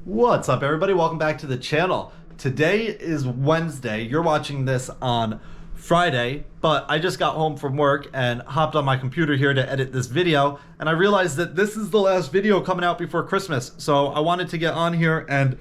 What's up, everybody? Welcome back to the channel. Today is Wednesday. You're watching this on Friday, but I just got home from work and hopped on my computer here to edit this video, and I realized that this is the last video coming out before Christmas. So I wanted to get on here and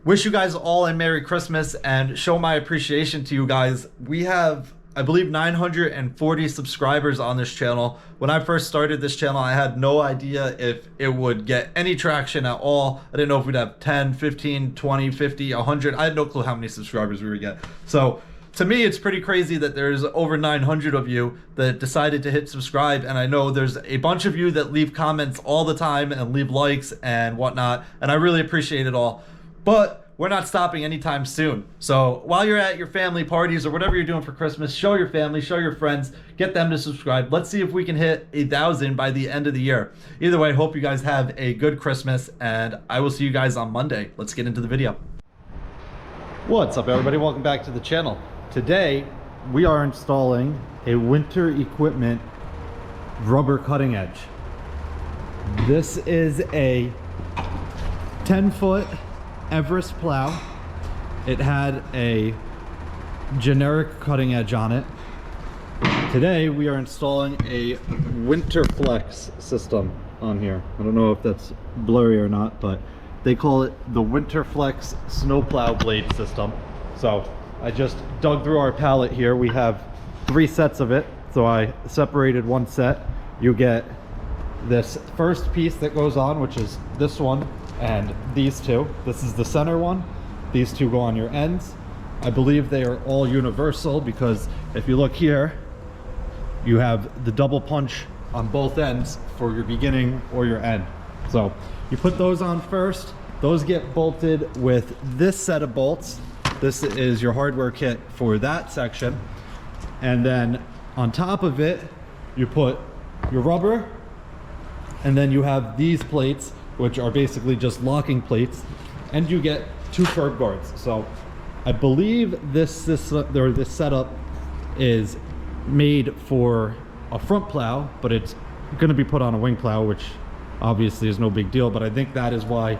wish you guys all a Merry Christmas and show my appreciation to you guys. We have, I believe, 940 subscribers on this channel. When I first started this channel, I had no idea if it would get any traction at all. I didn't know if we'd have 10, 15, 20, 50, 100. I had no clue how many subscribers we would get. So to me, it's pretty crazy that there's over 900 of you that decided to hit subscribe. And I know there's a bunch of you that leave comments all the time and leave likes and whatnot. And I really appreciate it all. But we're not stopping anytime soon. So while you're at your family parties or whatever you're doing for Christmas, show your family, show your friends, get them to subscribe. Let's see if we can hit 1,000 by the end of the year. Either way, hope you guys have a good Christmas, and I will see you guys on Monday. Let's get into the video. What's up, everybody? Welcome back to the channel. Today, we are installing a winter equipment rubber cutting edge. This is a 10-foot Everest plow. It had a generic cutting edge on it. Today we are installing a Winterflex system on here. I don't know if that's blurry or not, but they call it the Winterflex Snowplow blade system. So I just dug through our pallet here. We have 3 sets of it, so I separated one set. You get this first piece that goes on, which is this one and these two. This is the center one. These two go on your ends. I believe they are all universal because if you look here, you have the double punch on both ends for your beginning or your end. So you put those on first. Those get bolted with this set of bolts. This is your hardware kit for that section. And then on top of it, you put your rubber, and then you have these plates, which are basically just locking plates, and you get 2 curb guards. So I believe this setup is made for a front plow, but it's going to be put on a wing plow, which obviously is no big deal, but I think that is why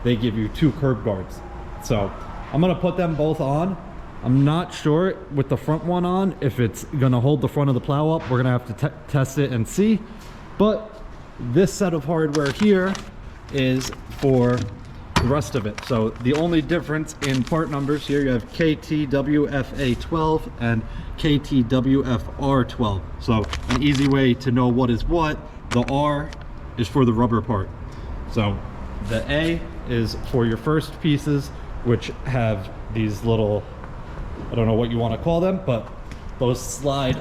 they give you 2 curb guards. So I'm going to put them both on. I'm not sure with the front one on if it's going to hold the front of the plow up. We're going to have to test it and see. But this set of hardware here is for the rest of it. So the only difference in part numbers here, you have KTWFA12 and KTWFR12. So an easy way to know what is what. The R is for the rubber part. So the A is for your first pieces, which have these little, I don't know what you want to call them, but those slide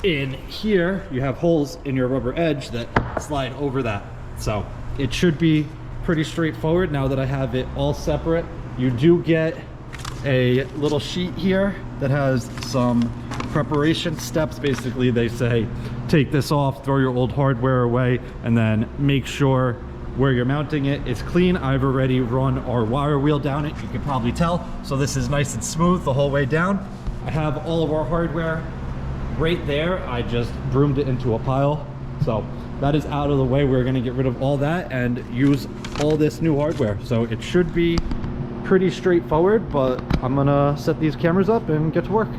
in here. You have holes in your rubber edge that slide over that. So it should be pretty straightforward now that I have it all separate. You do get a little sheet here that has some preparation steps. Basically, they say take this off, throw your old hardware away, and then make sure where you're mounting it is clean. I've already run our wire wheel down it, you can probably tell. So this is nice and smooth the whole way down. I have all of our hardware right there. I just broomed it into a pile. So that is out of the way. We're going to get rid of all that and use all this new hardware. So it should be pretty straightforward, but I'm going to set these cameras up and get to work.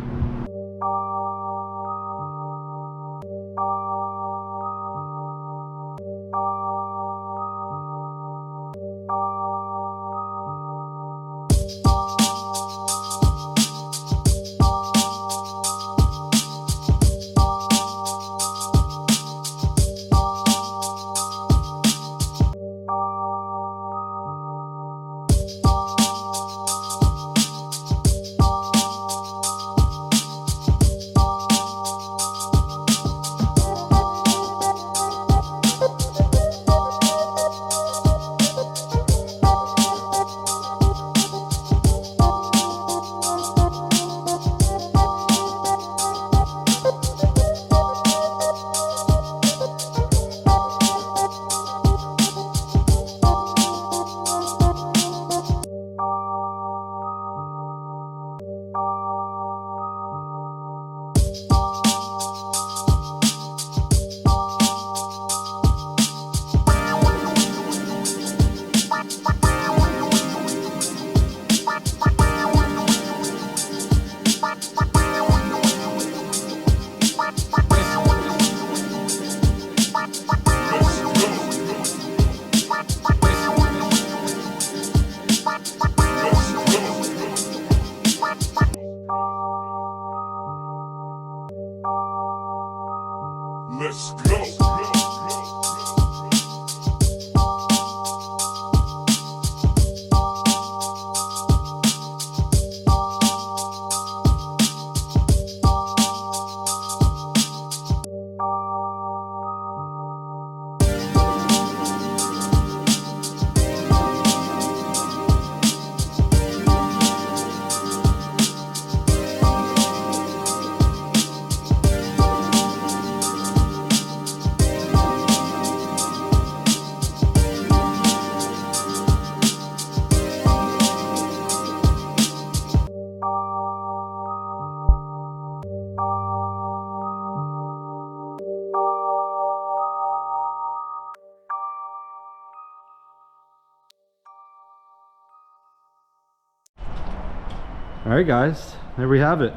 All right, guys, there we have it.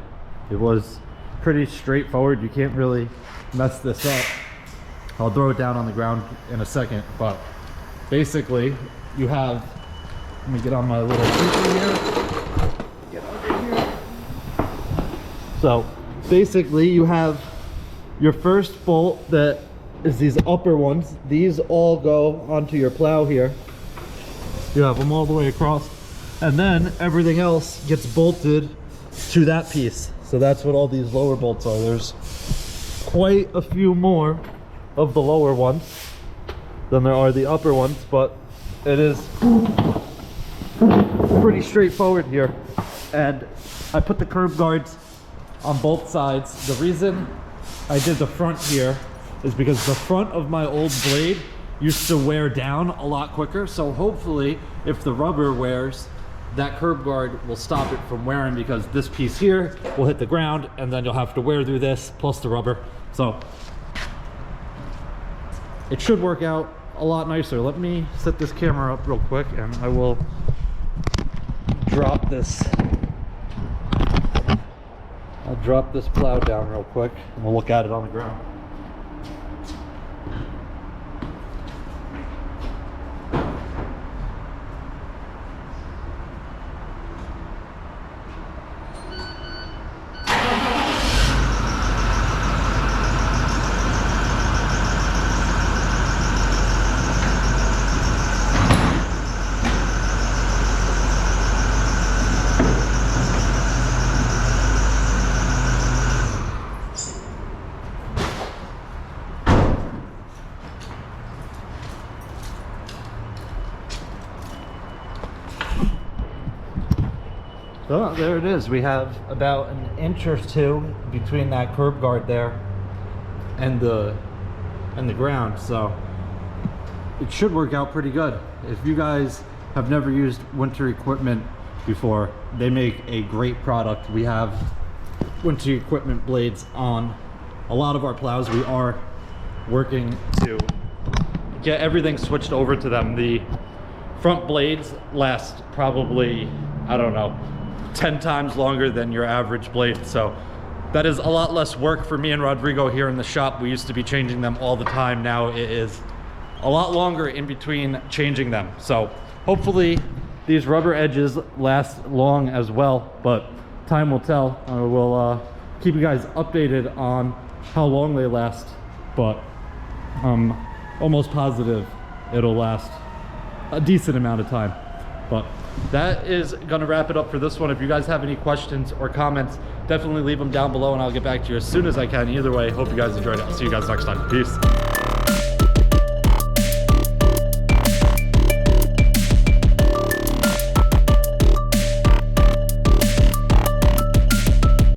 It was pretty straightforward. You can't really mess this up. I'll throw it down on the ground in a second, but basically you have, let me get on my little scooter here. Get over here. So basically you have your first bolt that is these upper ones. These all go onto your plow here. You have them all the way across, and then everything else gets bolted to that piece. So that's what all these lower bolts are. There's quite a few more of the lower ones than there are the upper ones, but it is pretty straightforward here. And I put the curb guards on both sides. The reason I did the front here is because the front of my old blade used to wear down a lot quicker. So hopefully if the rubber wears, that curb guard will stop it from wearing, because this piece here will hit the ground and then you'll have to wear through this plus the rubber. So it should work out a lot nicer. Let me set this camera up real quick and I will drop this. I'll drop this plow down real quick and we'll look at it on the ground. So there it is. We have about an inch or two between that curb guard there and the ground, so it should work out pretty good. If you guys have never used winter equipment before, they make a great product. We have winter equipment blades on a lot of our plows. We are working to get everything switched over to them. The front blades last probably, I don't know, 10 times longer than your average blade, so that is a lot less work for me and Rodrigo here in the shop. We used to be changing them all the time. Now it is a lot longer in between changing them, so hopefully these rubber edges last long as well, but time will tell. I will keep you guys updated on how long they last, but I'm almost positive it'll last a decent amount of time. But that is gonna wrap it up for this one. If you guys have any questions or comments, definitely leave them down below and I'll get back to you as soon as I can. Either way, hope you guys enjoyed it. I'll see you guys next time. Peace.